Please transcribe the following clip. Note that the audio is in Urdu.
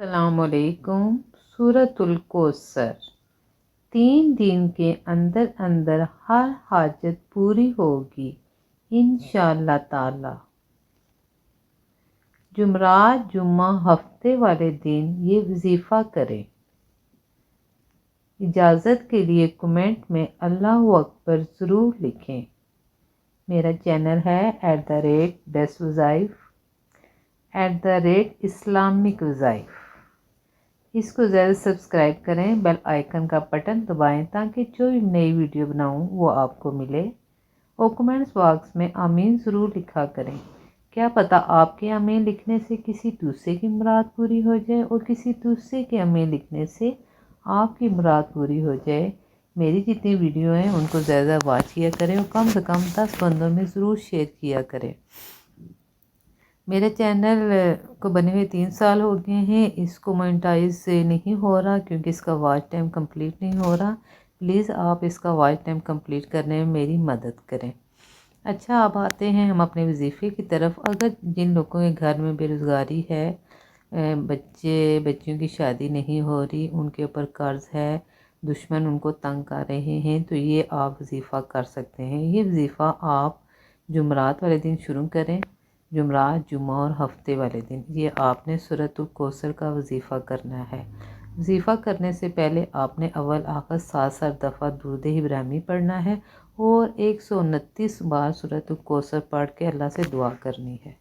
السلام علیکم۔ سورۃ الکوثر 3 دن کے اندر اندر ہر حاجت پوری ہوگی انشاءاللہ تعالی۔ جمعرات جمعہ ہفتے والے دن یہ وظیفہ کریں۔ اجازت کے لیے کمنٹ میں اللہ اکبر ضرور لکھیں۔ میرا چینل ہے @دسوظائف @اسلامک وظائف۔ اس کو زیادہ سبسکرائب کریں، بیل آئیکن کا بٹن دبائیں تاکہ جو بھی نئی ویڈیو بناؤں وہ آپ کو ملے، اور کمنٹس باکس میں آمین ضرور لکھا کریں۔ کیا پتہ آپ کے آمین لکھنے سے کسی دوسرے کی مراد پوری ہو جائے اور کسی دوسرے کے آمین لکھنے سے آپ کی مراد پوری ہو جائے۔ میری جتنی ویڈیو ہیں ان کو زیادہ واچ کیا کریں اور کم سے کم 10 بندوں میں ضرور شیئر کیا کریں۔ میرے چینل کو بنے ہوئے 3 سال ہو گئے ہیں، اس کو مونیٹائز نہیں ہو رہا کیونکہ اس کا واچ ٹائم کمپلیٹ نہیں ہو رہا۔ پلیز آپ اس کا واچ ٹائم کمپلیٹ کرنے میں میری مدد کریں۔ اچھا، اب آتے ہیں ہم اپنے وظیفے کی طرف۔ اگر جن لوگوں کے گھر میں بے روزگاری ہے، بچیوں کی شادی نہیں ہو رہی، ان کے اوپر قرض ہے، دشمن ان کو تنگ کر رہے ہیں، تو یہ آپ وظیفہ کر سکتے ہیں۔ یہ وظیفہ آپ جمعرات والے دن شروع کریں، جمعرات جمعہ اور ہفتے والے دن یہ آپ نے سورۃ الکوثر کا وظیفہ کرنا ہے۔ وظیفہ کرنے سے پہلے آپ نے اول آخر 7 دفعہ درود ابراہیمی پڑھنا ہے اور 129 بار سورۃ الکوثر پڑھ کے اللہ سے دعا کرنی ہے۔